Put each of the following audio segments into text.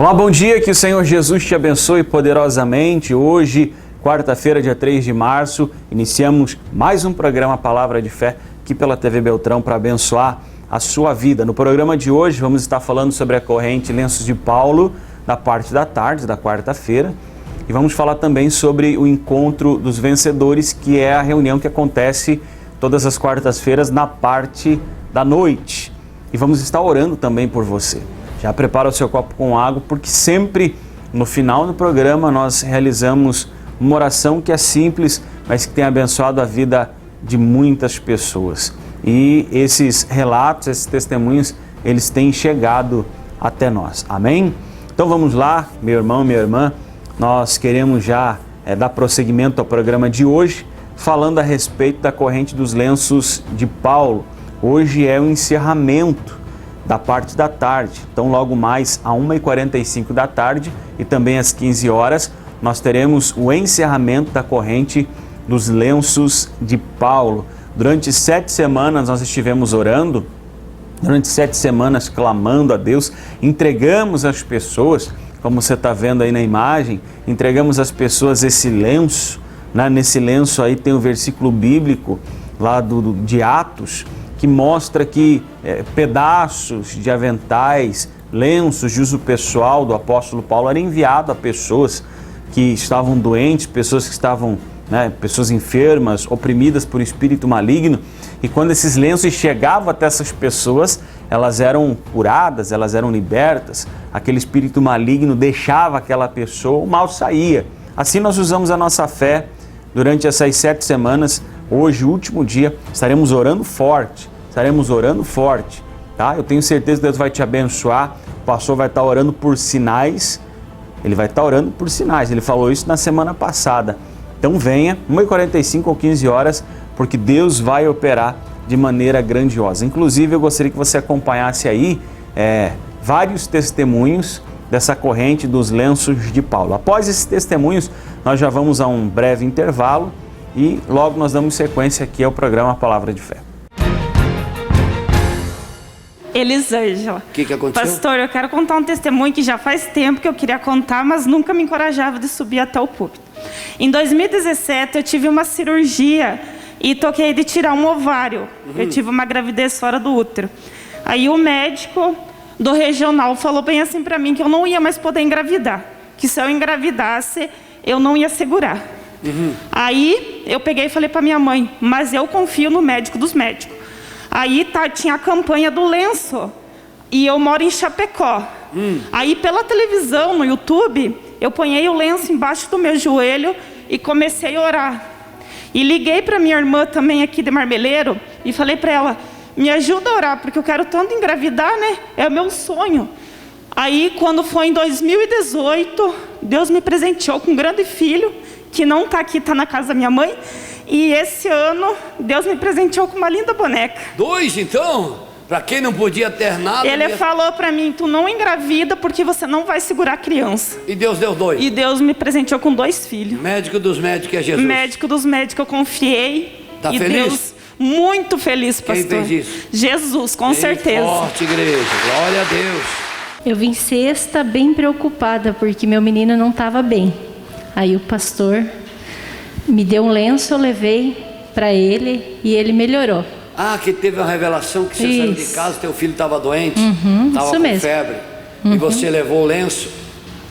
Olá, bom dia, que o Senhor Jesus te abençoe poderosamente. Hoje, quarta-feira, dia 3 de março, iniciamos mais um programa Palavra de Fé aqui pela TV Beltrão para abençoar a sua vida. No programa de hoje vamos estar falando sobre a corrente Lenços de Paulo, da parte da tarde, da quarta-feira. E vamos falar também sobre o Encontro dos Vencedores, que é a reunião que acontece todas as quartas-feiras na parte da noite. E vamos estar orando também por você. Já prepara o seu copo com água, porque sempre no final do programa nós realizamos uma oração que é simples, mas que tem abençoado a vida de muitas pessoas. E esses relatos, esses testemunhos, eles têm chegado até nós. Amém? Então vamos lá, meu irmão, minha irmã, nós queremos já dar prosseguimento ao programa de hoje, falando a respeito da corrente dos lenços de Paulo. Hoje é o encerramento da parte da tarde, então logo mais às 1h45 da tarde e também às 15 horas, nós teremos o encerramento da corrente dos lenços de Paulo. Durante 7 semanas nós estivemos orando, durante 7 semanas clamando a Deus, entregamos às pessoas, como você está vendo aí na imagem, entregamos às pessoas esse lenço, né? Nesse lenço aí tem o versículo bíblico lá de Atos, que mostra que pedaços de aventais, lenços de uso pessoal do apóstolo Paulo era enviado a pessoas que estavam doentes, pessoas que estavam, pessoas enfermas, oprimidas por espírito maligno. E quando esses lenços chegavam até essas pessoas, elas eram curadas, elas eram libertas, aquele espírito maligno deixava aquela pessoa, o mal saía. Assim nós usamos a nossa fé durante essas 7 semanas. Hoje, o último dia, estaremos orando forte, tá? Eu tenho certeza que Deus vai te abençoar. O pastor vai estar orando por sinais, ele vai estar orando por sinais, ele falou isso na semana passada. Então venha, 1h45 ou 15 horas, porque Deus vai operar de maneira grandiosa. Inclusive, eu gostaria que você acompanhasse aí vários testemunhos dessa corrente dos lenços de Paulo. Após esses testemunhos, nós já vamos a um breve intervalo e logo nós damos sequência aqui ao programa Palavra de Fé. Elisângela. O que aconteceu? Pastor, eu quero contar um testemunho que já faz tempo que eu queria contar, mas nunca me encorajava de subir até o púlpito. Em 2017, eu tive uma cirurgia e toquei de tirar um ovário. Eu tive uma gravidez fora do útero. Aí o médico do regional falou bem assim para mim que eu não ia mais poder engravidar, que se eu engravidasse, eu não ia segurar. Aí eu peguei e falei para minha mãe, mas eu confio no médico dos médicos. Aí tinha a campanha do lenço e eu moro em Chapecó. Aí pela televisão, no YouTube, eu ponhei o lenço embaixo do meu joelho e comecei a orar. E liguei para minha irmã também aqui de Marmeleiro e falei para ela, me ajuda a orar, porque eu quero tanto engravidar, né? É o meu sonho. Aí quando foi em 2018, Deus me presenteou com um grande filho, que não está aqui, está na casa da minha mãe. E esse ano, Deus me presenteou com uma linda boneca. 2, então? Para quem não podia ter nada... Ele falou para mim, tu não engravida porque você não vai segurar a criança. E Deus deu 2? E Deus me presenteou com 2 filhos. Médico dos médicos é Jesus. Médico dos médicos, eu confiei. Tá e feliz? Deus, muito feliz, pastor. Quem fez isso? Jesus, com certeza. Forte, igreja. Glória a Deus. Eu vim sexta bem preocupada, porque meu menino não estava bem. Aí o pastor me deu um lenço, eu levei para ele e ele melhorou. Ah, que teve uma revelação que você saiu de casa, teu filho estava doente, estava com mesmo. febre. E você levou o lenço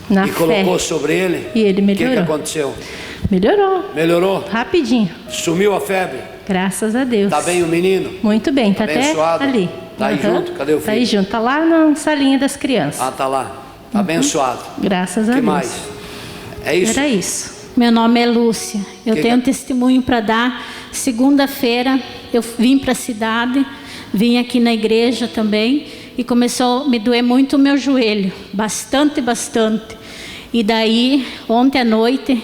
Na e fé. colocou sobre ele. E ele melhorou. O que aconteceu? Melhorou. Melhorou? Rapidinho. Sumiu a febre? Graças a Deus. Tá bem o menino? Muito bem, tá até Abençoado? ali. Tá aí junto? Cadê o filho? Tá aí junto, tá lá na salinha das crianças. Ah, tá lá. Tá abençoado. Graças a O que Deus. mais? É isso? Era isso. Meu nome é Lúcia. Eu Que tenho um testemunho para dar. Segunda-feira eu vim para a cidade, vim aqui na igreja também e começou a me doer muito o meu joelho, bastante. E daí, ontem à noite,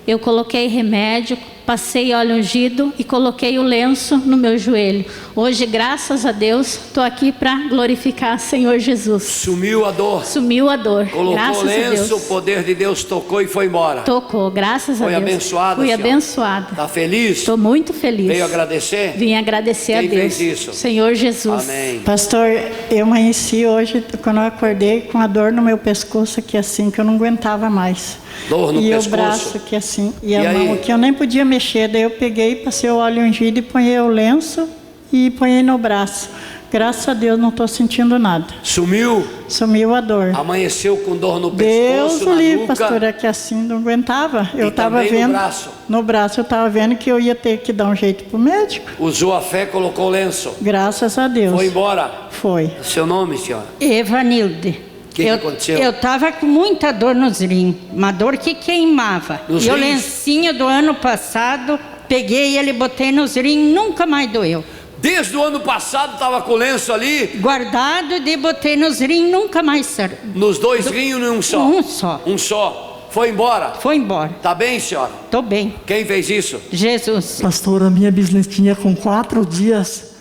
eu coloquei remédio, passei óleo ungido e coloquei o lenço no meu joelho. Hoje, graças a Deus, estou aqui para glorificar o Senhor Jesus. Sumiu a dor. Sumiu a dor. Colocou Graças o lenço, a Deus. o poder de Deus tocou e foi embora. Tocou, graças a Foi Deus. abençoada, Fui senhora? abençoada. Está feliz? Estou muito feliz. Veio agradecer? Vim agradecer Quem a Deus. fez isso? Senhor Jesus. Amém. Pastor, eu amanheci hoje, quando eu acordei, com a dor no meu pescoço aqui assim, que eu não aguentava mais. Dor no e pescoço? o braço aqui assim, e a aí? mão que eu nem podia mexer. Daí eu peguei, passei o óleo ungido e ponhei o lenço e ponhei no braço. Graças a Deus não estou sentindo nada. Sumiu? Sumiu a dor. Amanheceu com dor no Deus pescoço, o na livre, nuca. pastor, aqui assim não aguentava. Eu estava também no vendo. braço? No braço eu estava vendo que eu ia ter que dar um jeito pro médico. Usou a fé, colocou o lenço. Graças a Deus. Foi embora. Foi. Seu nome, senhora? Evanilde. O que aconteceu? Eu estava com muita dor nos rins, uma dor que queimava. Nos e o rins? lencinho do ano passado, peguei ele, botei nos rins, nunca mais doeu. Desde o ano passado estava com o lenço ali, Guardado, de botei nos rins, nunca mais saiu. nos dois rinhos e um só. Um só. Um só. Foi embora. Foi embora. Tá bem, senhora? Tô bem. Quem fez isso? Jesus. Pastora, minha bisnetinha com 4 dias,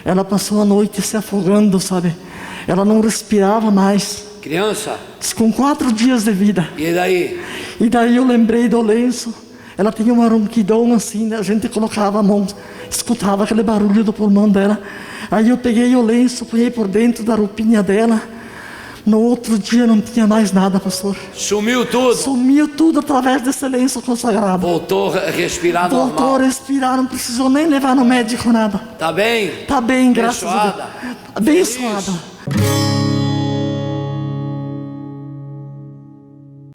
ela passou a noite se afogando, sabe? Ela não respirava mais. Criança? Com 4 dias de vida. E daí? E daí eu lembrei do lenço. Ela tinha uma ronquidão assim, né? A gente colocava a mão, escutava aquele barulho do pulmão dela. Aí eu peguei o lenço, punhei por dentro da roupinha dela. No outro dia não tinha mais nada, pastor. Sumiu tudo? Sumiu tudo através desse lenço consagrado. Voltou a respirar Voltou normal. a respirar, não precisou nem levar no médico nada. Tá bem? Tá bem, graças a Deus. Abençoada. Abençoada.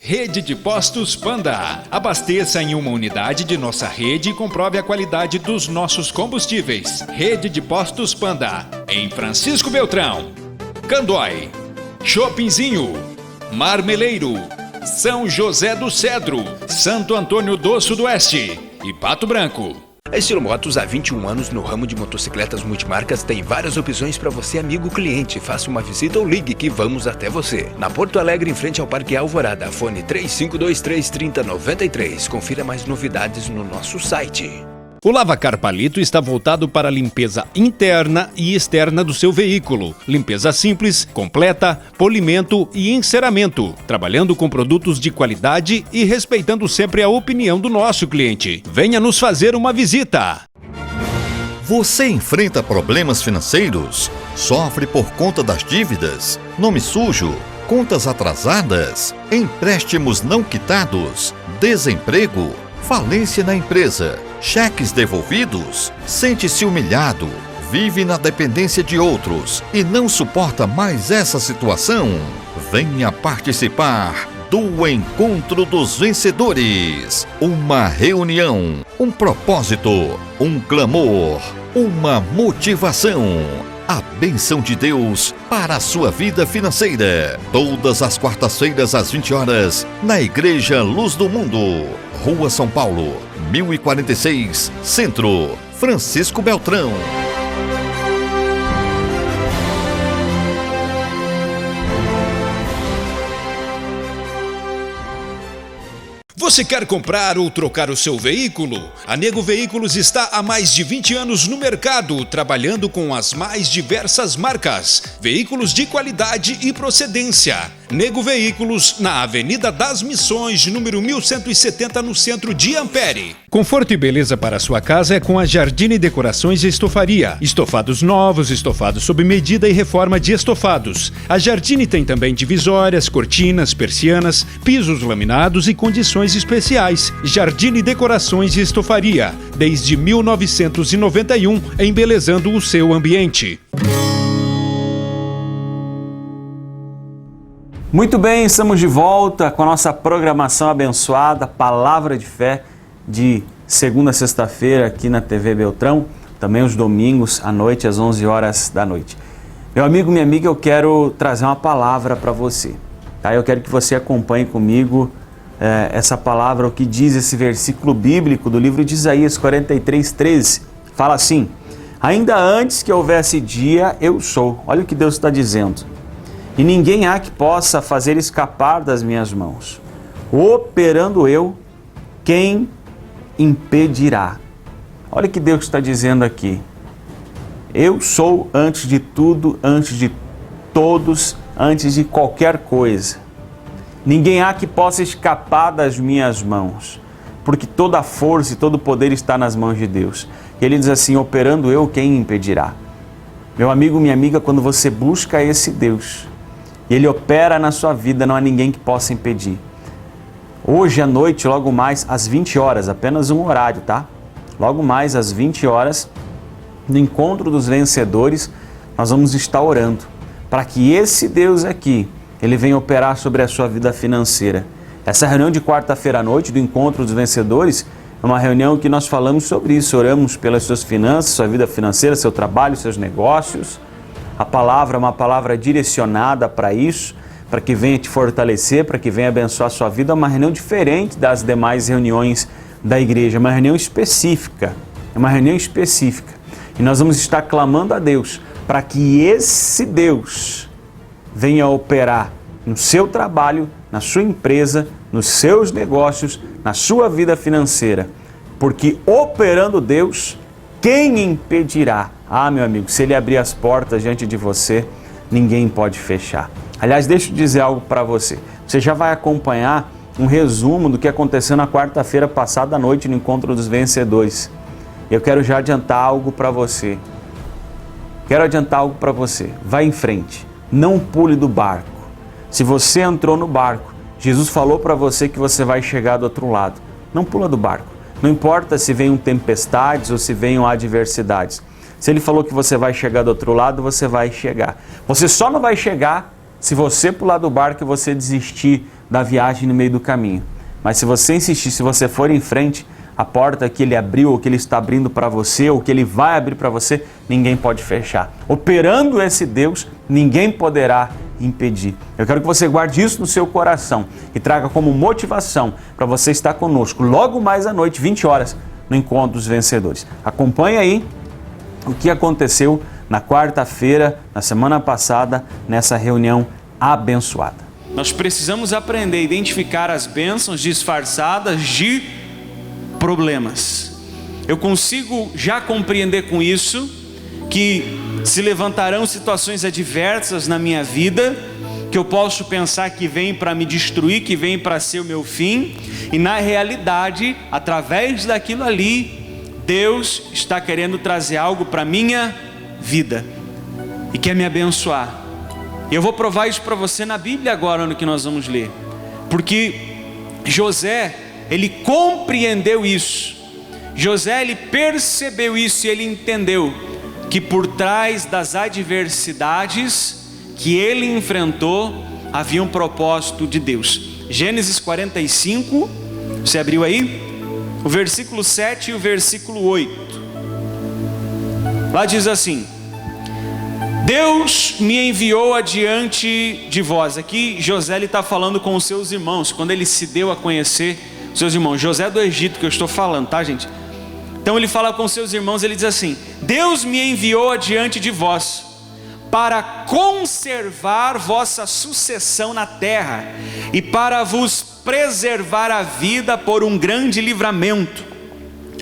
Rede de Postos Panda. Abasteça em uma unidade de nossa rede e comprove a qualidade dos nossos combustíveis. Rede de Postos Panda. Em Francisco Beltrão, Candói, Shoppingzinho, Marmeleiro, São José do Cedro, Santo Antônio do Sudoeste e Pato Branco. A Estilo Motos, há 21 anos no ramo de motocicletas multimarcas, tem várias opções para você, amigo cliente. Faça uma visita ou ligue que vamos até você. Na Porto Alegre, em frente ao Parque Alvorada, fone 3523-3093. Confira mais novidades no nosso site. O Lavacar Palito está voltado para a limpeza interna e externa do seu veículo. Limpeza simples, completa, polimento e enceramento. Trabalhando com produtos de qualidade e respeitando sempre a opinião do nosso cliente. Venha nos fazer uma visita. Você enfrenta problemas financeiros? Sofre por conta das dívidas? Nome sujo? Contas atrasadas? Empréstimos não quitados? Desemprego? Falência na empresa? Cheques devolvidos? Sente-se humilhado? Vive na dependência de outros e não suporta mais essa situação? Venha participar do Encontro dos Vencedores. Uma reunião, um propósito, um clamor, uma motivação. A bênção de Deus para a sua vida financeira. Todas as quartas-feiras às 20 horas, na Igreja Luz do Mundo, Rua São Paulo, 1046, Centro, Francisco Beltrão. Você quer comprar ou trocar o seu veículo? A Nego Veículos está há mais de 20 anos no mercado, trabalhando com as mais diversas marcas. Veículos de qualidade e procedência. Nego Veículos, na Avenida das Missões, número 1170, no centro de Ampere. Conforto e beleza para sua casa é com a Jardine Decorações e Estofaria. Estofados novos, estofados sob medida e reforma de estofados. A Jardine tem também divisórias, cortinas, persianas, pisos laminados e condições especiais. Jardine Decorações e Estofaria, desde 1991, embelezando o seu ambiente. Muito bem, estamos de volta com a nossa programação abençoada, Palavra de Fé, de segunda a sexta-feira aqui na TV Beltrão, também os domingos à noite, às 11 horas da noite. Meu amigo, minha amiga, eu quero trazer uma palavra para você. Tá? Eu quero que você acompanhe comigo essa palavra, o que diz esse versículo bíblico do livro de Isaías 43:13. Fala assim: ainda antes que houvesse dia, eu sou. Olha o que Deus está dizendo. E ninguém há que possa fazer escapar das minhas mãos. Operando eu, quem impedirá. Olha o que Deus está dizendo aqui. Eu sou antes de tudo, antes de todos, antes de qualquer coisa. Ninguém há que possa escapar das minhas mãos, porque toda a força e todo o poder está nas mãos de Deus. E ele diz assim, operando eu, quem impedirá? Meu amigo, minha amiga, quando você busca esse Deus, e Ele opera na sua vida, não há ninguém que possa impedir. Hoje à noite, logo mais às 20 horas, apenas um horário, tá? Logo mais às 20 horas, no Encontro dos Vencedores, nós vamos estar orando para que esse Deus aqui, Ele venha operar sobre a sua vida financeira. Essa reunião de quarta-feira à noite do Encontro dos Vencedores é uma reunião que nós falamos sobre isso, oramos pelas suas finanças, sua vida financeira, seu trabalho, seus negócios. A palavra é uma palavra direcionada para isso, para que venha te fortalecer, para que venha abençoar a sua vida. É uma reunião diferente das demais reuniões da igreja, é uma reunião específica, E nós vamos estar clamando a Deus para que esse Deus venha operar no seu trabalho, na sua empresa, nos seus negócios, na sua vida financeira. Porque operando Deus, quem impedirá? Ah, meu amigo, se Ele abrir as portas diante de você, ninguém pode fechar. Aliás, deixa eu dizer algo para você. Você já vai acompanhar um resumo do que aconteceu na quarta-feira passada à noite no Encontro dos Vencedores. Eu quero já adiantar algo para você. Vai em frente. Não pule do barco. Se você entrou no barco, Jesus falou para você que você vai chegar do outro lado. Não pula do barco. Não importa se venham tempestades ou se venham adversidades. Se Ele falou que você vai chegar do outro lado, você vai chegar. Você só não vai chegar se você pular do barco e você desistir da viagem no meio do caminho. Mas se você insistir, se você for em frente, a porta que Ele abriu, ou que Ele está abrindo para você, ou que Ele vai abrir para você, ninguém pode fechar. Operando esse Deus, ninguém poderá impedir. Eu quero que você guarde isso no seu coração e traga como motivação para você estar conosco logo mais à noite, 20 horas, no Encontro dos Vencedores. Acompanhe aí o que aconteceu na quarta-feira, na semana passada, nessa reunião abençoada. Nós precisamos aprender a identificar as bênçãos disfarçadas de problemas. Eu consigo já compreender com isso que se levantarão situações adversas na minha vida, que eu posso pensar que vem para me destruir, que vem para ser o meu fim, e na realidade, através daquilo ali, Deus está querendo trazer algo para a minha vida e quer me abençoar. E eu vou provar isso para você na Bíblia agora, no que nós vamos ler, porque José, ele compreendeu isso. José, ele percebeu isso e ele entendeu que por trás das adversidades que ele enfrentou, havia um propósito de Deus. Gênesis 45, você abriu aí? O versículo 7 e o versículo 8. Lá diz assim: Deus me enviou adiante de vós. Aqui José está falando com os seus irmãos, quando ele se deu a conhecer os seus irmãos. José do Egito que eu estou falando, tá, gente? Então ele fala com seus irmãos, ele diz assim: Deus me enviou adiante de vós para conservar vossa sucessão na terra e para vos preservar a vida por um grande livramento.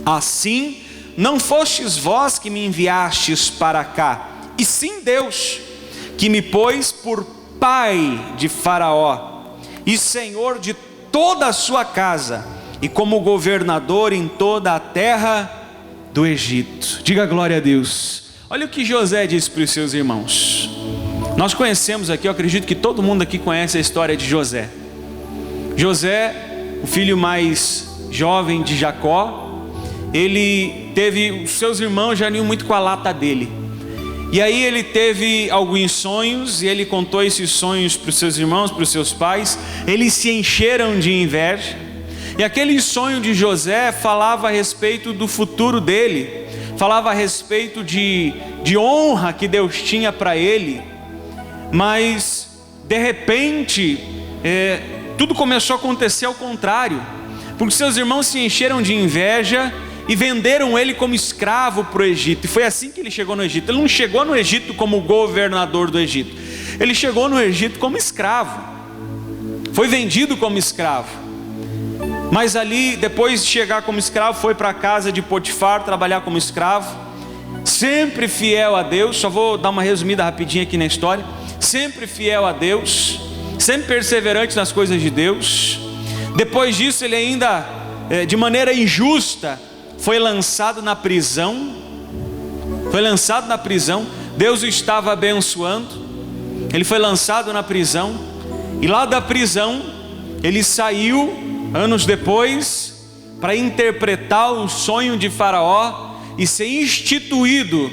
Assim, não fostes vós que me enviastes para cá, e sim Deus, que me pôs por pai de Faraó e senhor de toda a sua casa, e como governador em toda a terra do Egito. Diga glória a Deus. Olha o que José disse para os seus irmãos. Nós conhecemos aqui, eu acredito que todo mundo aqui conhece a história de José. José, o filho mais jovem de Jacó, ele teve, os seus irmãos já iam muito com a lata dele. E aí ele teve alguns sonhos, e ele contou esses sonhos para os seus irmãos, para os seus pais. Eles se encheram de inveja. E aquele sonho de José falava a respeito do futuro dele, falava a respeito de honra que Deus tinha para ele. Mas de repente tudo começou a acontecer ao contrário, porque seus irmãos se encheram de inveja e venderam ele como escravo para o Egito. E foi assim que ele chegou no Egito. Ele não chegou no Egito como governador do Egito, ele chegou no Egito como escravo, foi vendido como escravo. Mas ali, depois de chegar como escravo, foi para a casa de Potifar trabalhar como escravo, sempre fiel a Deus. Só vou dar uma resumida rapidinho aqui na história. Sempre fiel a Deus, sempre perseverante nas coisas de Deus. Depois disso, ele ainda, de maneira injusta, foi lançado na prisão. Deus o estava abençoando. Ele foi lançado na prisão. E lá da prisão, ele saiu, anos depois, para interpretar o sonho de Faraó e ser instituído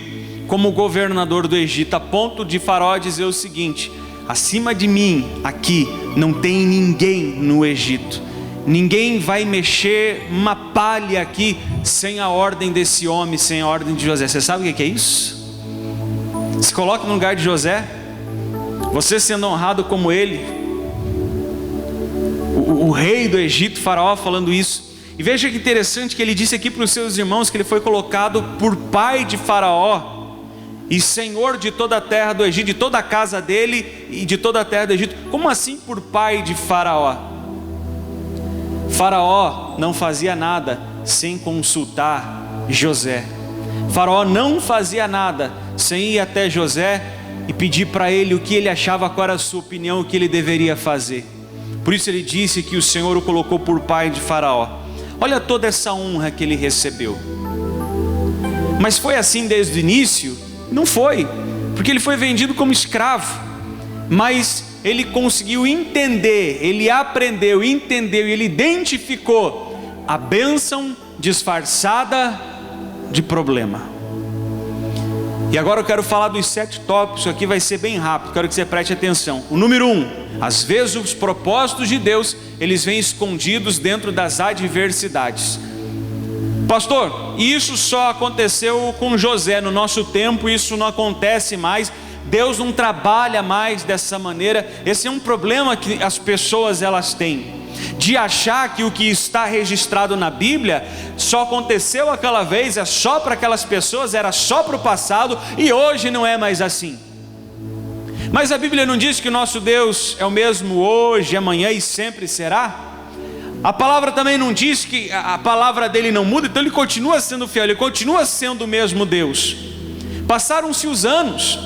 como governador do Egito, a ponto de Faraó dizer o seguinte: acima de mim, aqui, não tem ninguém no Egito. Ninguém vai mexer uma palha aqui sem a ordem desse homem, sem a ordem de José. Você sabe o que é isso? Se coloque no lugar de José, você sendo honrado como ele, o rei do Egito, Faraó, falando isso. E veja que interessante que ele disse aqui para os seus irmãos que ele foi colocado por pai de Faraó e senhor de toda a terra do Egito, de toda a casa dele e de toda a terra do Egito. Como assim por pai de Faraó? Faraó não fazia nada sem consultar José. Faraó não fazia nada sem ir até José e pedir para ele o que ele achava, qual era a sua opinião, o que ele deveria fazer. Por isso ele disse que o Senhor o colocou por pai de Faraó. Olha toda essa honra que ele recebeu. Mas foi assim desde o início? Não foi, porque ele foi vendido como escravo. Mas ele conseguiu entender, ele aprendeu, entendeu e ele identificou a bênção disfarçada de problema. E agora eu quero falar dos 7 tópicos. Isso aqui vai ser bem rápido, quero que você preste atenção. O número 1, às vezes os propósitos de Deus, eles vêm escondidos dentro das adversidades. Pastor, isso só aconteceu com José. No nosso tempo isso não acontece mais. Deus não trabalha mais dessa maneira. Esse é um problema que as pessoas elas têm, de achar que o que está registrado na Bíblia só aconteceu aquela vez, é só para aquelas pessoas, era só para o passado e hoje não é mais assim. Mas a Bíblia não diz que o nosso Deus é o mesmo hoje, amanhã e sempre será? A palavra também não diz que a palavra dele não muda, então ele continua sendo fiel, ele continua sendo o mesmo Deus. Passaram-se os anos.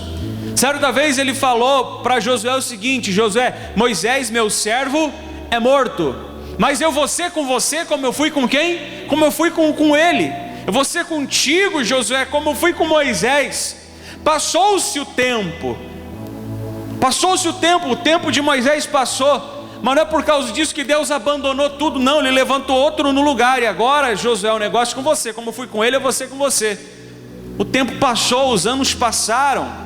Certa vez ele falou para Josué o seguinte: Josué, Moisés meu servo é morto, mas eu vou ser com você como eu fui com quem? Como eu fui com ele. Eu vou ser contigo, Josué, como eu fui com Moisés. Passou-se o tempo, o tempo de Moisés passou, mas não é por causa disso que Deus abandonou tudo, não. Ele levantou outro no lugar, e agora Josué, o negócio com você, como eu fui com ele, eu vou ser com você. O tempo passou, os anos passaram.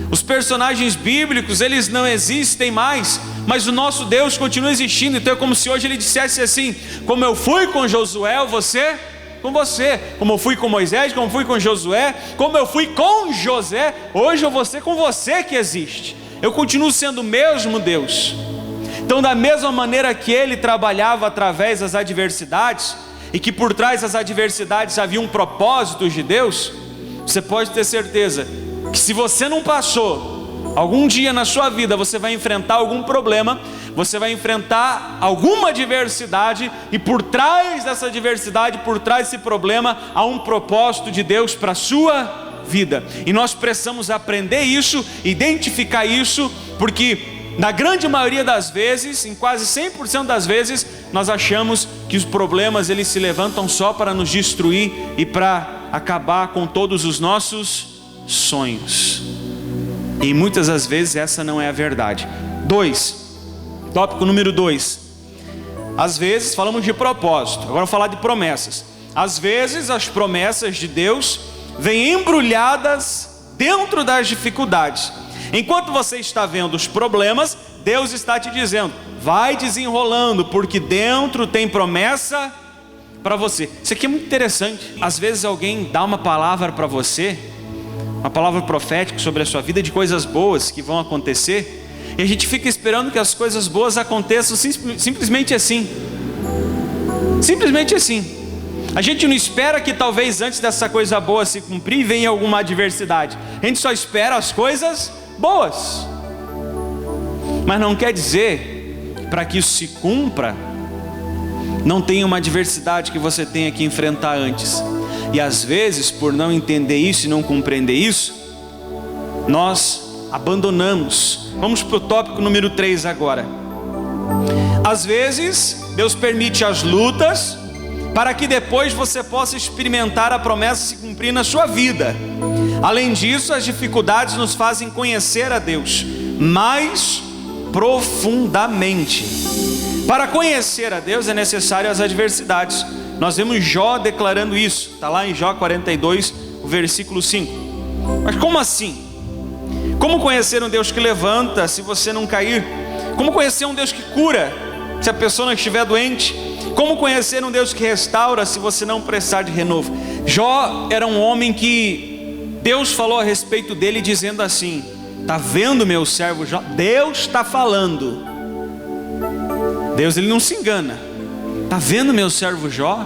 Os personagens bíblicos, eles não existem mais, mas o nosso Deus continua existindo. Então é como se hoje ele dissesse assim: como eu fui com Josué, eu vou ser com você. Como eu fui com Moisés, como eu fui com Josué, como eu fui com José, hoje eu vou ser com você que existe. Eu continuo sendo o mesmo Deus. Então, da mesma maneira que ele trabalhava através das adversidades, e que por trás das adversidades havia um propósito de Deus, você pode ter certeza que se você não passou, algum dia na sua vida você vai enfrentar algum problema, você vai enfrentar alguma adversidade, e por trás dessa adversidade, por trás desse problema, há um propósito de Deus para a sua vida. E nós precisamos aprender isso, identificar isso, porque na grande maioria das vezes, em quase 100% das vezes, nós achamos que os problemas eles se levantam só para nos destruir e para acabar com todos os nossos sonhos. E muitas das vezes essa não é a verdade. Tópico número 2. Às vezes falamos de propósito, agora vou falar de promessas. Às vezes as promessas de Deus vêm embrulhadas dentro das dificuldades. Enquanto você está vendo os problemas, Deus está te dizendo: vai desenrolando, porque dentro tem promessa para você. Isso aqui é muito interessante. Às vezes alguém dá uma palavra para você, uma palavra profética sobre a sua vida, de coisas boas que vão acontecer, e a gente fica esperando que as coisas boas aconteçam simplesmente assim. Simplesmente assim. A gente não espera que talvez antes dessa coisa boa se cumprir venha alguma adversidade. A gente só espera as coisas boas. Mas não quer dizer, para que isso se cumpra, Não tem uma adversidade que você tenha que enfrentar antes. E às vezes, por não entender isso e não compreender isso, nós abandonamos. Vamos para o tópico número 3 agora. Às vezes, Deus permite as lutas para que depois você possa experimentar a promessa se cumprir na sua vida. Além disso, as dificuldades nos fazem conhecer a Deus mais profundamente. Para conhecer a Deus é necessário as adversidades. Nós vemos Jó declarando isso. Está lá em Jó 42, o versículo 5. Mas como assim? Como conhecer um Deus que levanta se você não cair? Como conhecer um Deus que cura se a pessoa não estiver doente? Como conhecer um Deus que restaura se você não precisar de renovo? Jó era um homem que Deus falou a respeito dele dizendo assim: está vendo meu servo Jó? Deus está falando. Deus, ele não se engana. Está vendo meu servo Jó?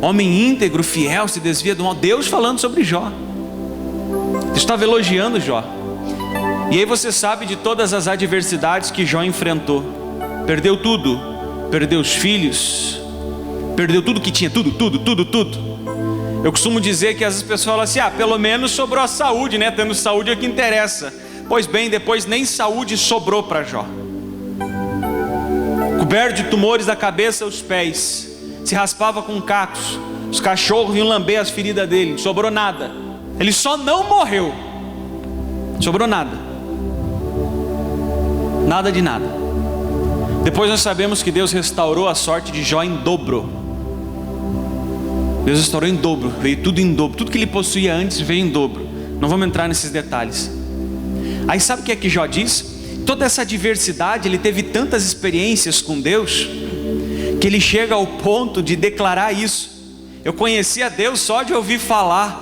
Homem íntegro, fiel, se desvia do mal. Deus falando sobre Jó. Deus estava elogiando Jó. E aí você sabe de todas as adversidades que Jó enfrentou. Perdeu tudo. Perdeu os filhos. Perdeu tudo que tinha, tudo. Eu costumo dizer que as pessoas falam assim: pelo menos sobrou a saúde, né? Tendo saúde é o que interessa. Pois bem, depois nem saúde sobrou para Jó. Coberto de tumores da cabeça aos pés, se raspava com cacos, os cachorros vinham lamber as feridas dele, não sobrou nada. Ele só não morreu, sobrou nada. Nada de nada. Depois nós sabemos que Deus restaurou a sorte de Jó em dobro. Deus restaurou em dobro, veio tudo em dobro. Tudo que ele possuía antes veio em dobro. Não vamos entrar nesses detalhes. Aí sabe o que é que Jó diz? Toda essa diversidade, ele teve tantas experiências com Deus, que ele chega ao ponto de declarar isso: eu conhecia Deus só de ouvir falar,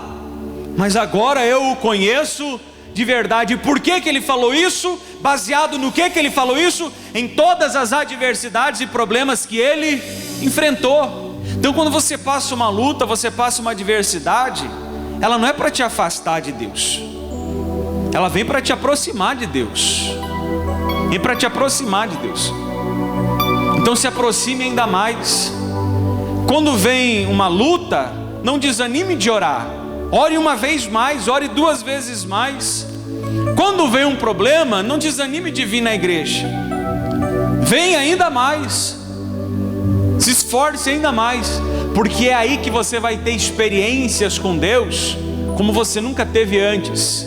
mas agora eu o conheço de verdade. E por que ele falou isso? Baseado no que ele falou isso? Em todas as adversidades e problemas que ele enfrentou. Então quando você passa uma luta, você passa uma adversidade, ela não é para te afastar de Deus, ela vem para te aproximar de Deus. Vem para te aproximar de Deus. Então se aproxime ainda mais. Quando vem uma luta, não desanime de orar. Ore uma vez mais, ore 2 vezes mais. Quando vem um problema, não desanime de vir na igreja. Venha ainda mais. Se esforce ainda mais, porque é aí que você vai ter experiências com Deus como você nunca teve antes.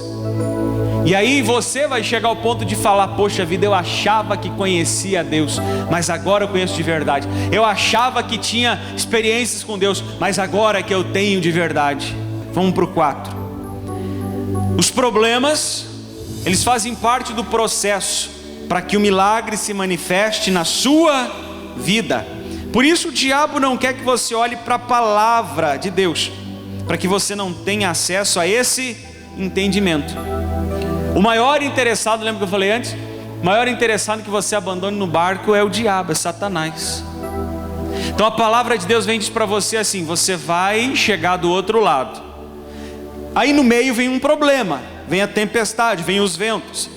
E aí você vai chegar ao ponto de falar: poxa vida, eu achava que conhecia Deus, mas agora eu conheço de verdade. Eu achava que tinha experiências com Deus, mas agora é que eu tenho de verdade. Vamos para o 4. Os problemas, eles fazem parte do processo para que o milagre se manifeste na sua vida. Por isso o diabo não quer que você olhe para a palavra de Deus, para que você não tenha acesso a esse entendimento. O maior interessado, lembra que eu falei antes? O maior interessado que você abandone no barco é o diabo, é Satanás. Então a palavra de Deus vem e diz para você assim: você vai chegar do outro lado. Aí no meio vem um problema, vem a tempestade, vem os ventos.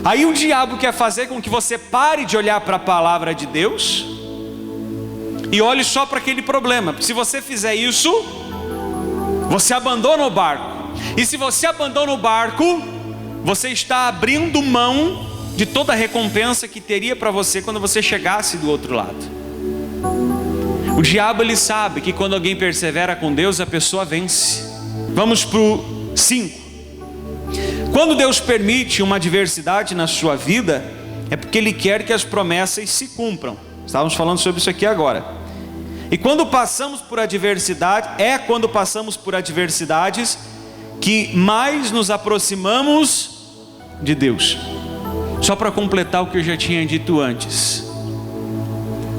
Aí o diabo quer fazer com que você pare de olhar para a palavra de Deus e olhe só para aquele problema. Se você fizer isso, você abandona o barco. E se você abandona o barco, você está abrindo mão de toda a recompensa que teria para você quando você chegasse do outro lado. O diabo, ele sabe que quando alguém persevera com Deus, a pessoa vence. Vamos para o 5. Quando Deus permite uma adversidade na sua vida, é porque Ele quer que as promessas se cumpram. Estávamos falando sobre isso aqui agora. E quando passamos por adversidade, quando passamos por adversidades que mais nos aproximamos de Deus. Só para completar o que eu já tinha dito antes,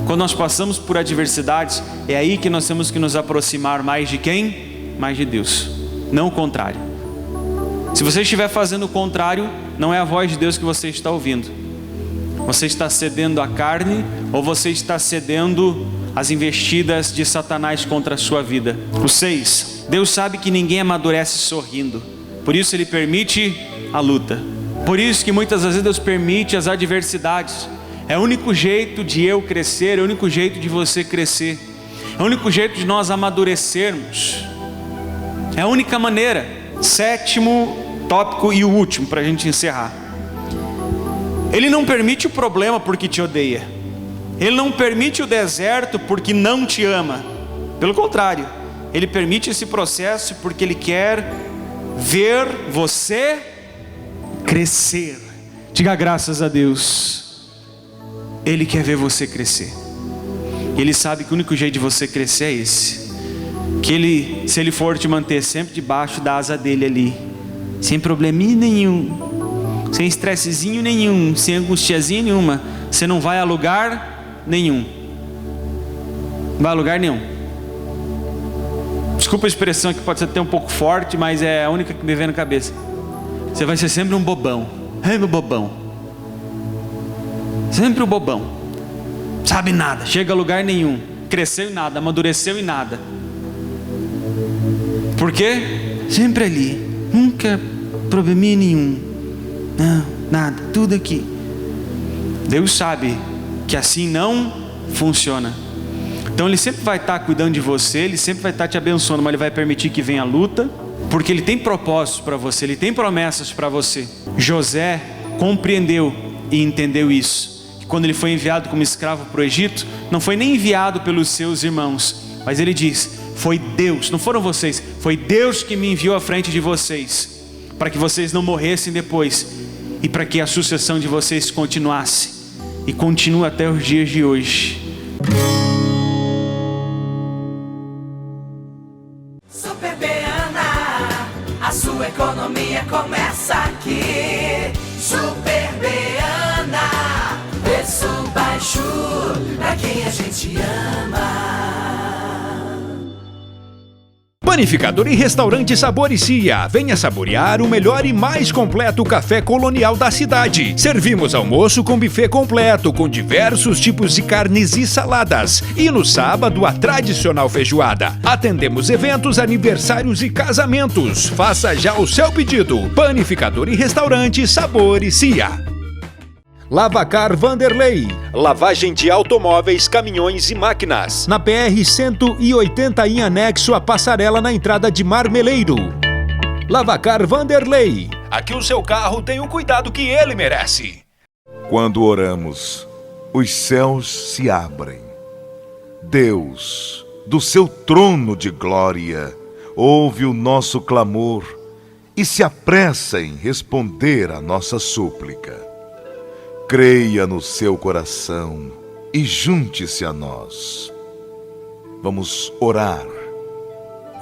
quando nós passamos por adversidades, é aí que nós temos que nos aproximar mais de quem? Mais de Deus, não o contrário. Se você estiver fazendo o contrário, não é a voz de Deus que você está ouvindo. Você está cedendo à carne, ou você está cedendo às investidas de Satanás contra a sua vida. O 6, Deus sabe que ninguém amadurece sorrindo, por isso Ele permite a luta. Por isso que muitas vezes Deus permite as adversidades. É o único jeito de eu crescer, é o único jeito de você crescer. É o único jeito de nós amadurecermos. É a única maneira. 7º tópico e o último para a gente encerrar. Ele não permite o problema porque te odeia. Ele não permite o deserto porque não te ama. Pelo contrário, Ele permite esse processo porque Ele quer ver você crescer. Diga graças a Deus. Ele quer ver você crescer. Ele sabe que o único jeito de você crescer é esse. Que Ele, se Ele for te manter sempre debaixo da asa dele ali, sem probleminha nenhum, sem estressezinho nenhum, sem angustiazinha nenhuma, você não vai a lugar nenhum. Não vai a lugar nenhum. Desculpa a expressão que pode ser até um pouco forte, mas é a única que me vem na cabeça. Você vai ser sempre um bobão. Ai, meu bobão. Sempre um bobão. Sabe nada, chega a lugar nenhum. Cresceu em nada, amadureceu em nada. Por quê? Sempre ali. Nunca probleminha nenhum. Não, nada, tudo aqui. Deus sabe que assim não funciona. Então Ele sempre vai estar cuidando de você, Ele sempre vai estar te abençoando, mas Ele vai permitir que venha a luta, porque Ele tem propósitos para você, Ele tem promessas para você. José compreendeu e entendeu isso, que quando ele foi enviado como escravo para o Egito, não foi nem enviado pelos seus irmãos, mas ele diz: foi Deus, não foram vocês, foi Deus que me enviou à frente de vocês, para que vocês não morressem depois, e para que a sucessão de vocês continuasse, e continua até os dias de hoje. Super Beana, a sua economia começa aqui. Super Beana, preço baixo pra quem a gente ama. Panificador e Restaurante Sabor e Cia. Venha saborear o melhor e mais completo café colonial da cidade. Servimos almoço com buffet completo, com diversos tipos de carnes e saladas. E no sábado, a tradicional feijoada. Atendemos eventos, aniversários e casamentos. Faça já o seu pedido. Panificador e Restaurante Sabor e Cia. Lavacar Vanderlei, lavagem de automóveis, caminhões e máquinas, na PR-180 em anexo à passarela na entrada de Marmeleiro. Lavacar Vanderlei, aqui o seu carro tem o cuidado que ele merece. Quando oramos, os céus se abrem. Deus, do seu trono de glória, ouve o nosso clamor e se apressa em responder à nossa súplica. Creia no seu coração e junte-se a nós. Vamos orar.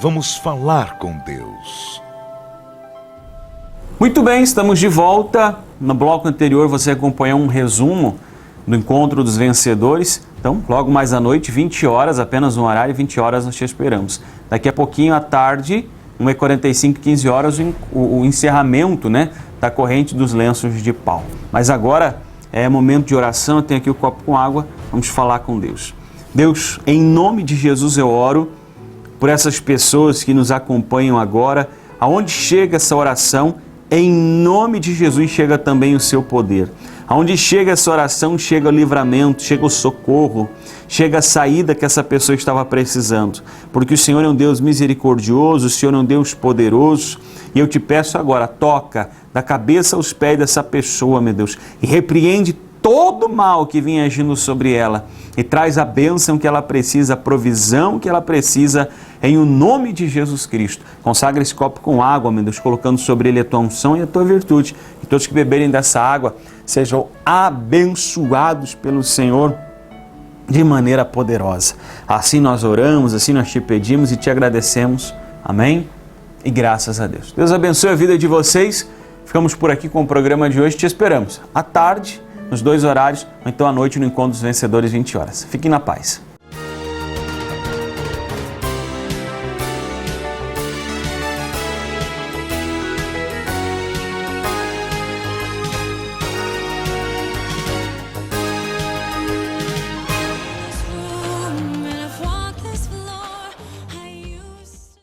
Vamos falar com Deus. Muito bem, estamos de volta. No bloco anterior você acompanhou um resumo do Encontro dos Vencedores. Então, logo mais à noite, 20 horas, apenas um horário, 20 horas nós te esperamos. Daqui a pouquinho à tarde, 1h45, 15 horas, o encerramento, né, da corrente dos lenços de pau. Mas agora é momento de oração, eu tenho aqui o copo com água, vamos falar com Deus. Deus, em nome de Jesus eu oro por essas pessoas que nos acompanham agora. Aonde chega essa oração, em nome de Jesus chega também o seu poder. Aonde chega essa oração, chega o livramento, chega o socorro, chega a saída que essa pessoa estava precisando. Porque o Senhor é um Deus misericordioso, o Senhor é um Deus poderoso. E eu te peço agora, toca da cabeça aos pés dessa pessoa, meu Deus, e repreende todo o mal que vinha agindo sobre ela e traz a bênção que ela precisa, a provisão que ela precisa, em o nome de Jesus Cristo. Consagra esse copo com água, meu Deus, colocando sobre ele a tua unção e a tua virtude. E todos que beberem dessa água sejam abençoados pelo Senhor de maneira poderosa. Assim nós oramos, assim nós te pedimos e te agradecemos. Amém? E graças a Deus. Deus abençoe a vida de vocês. Ficamos por aqui com o programa de hoje. Te esperamos à tarde, nos 2 horários, ou então à noite no Encontro dos Vencedores, 20 horas. Fiquem na paz.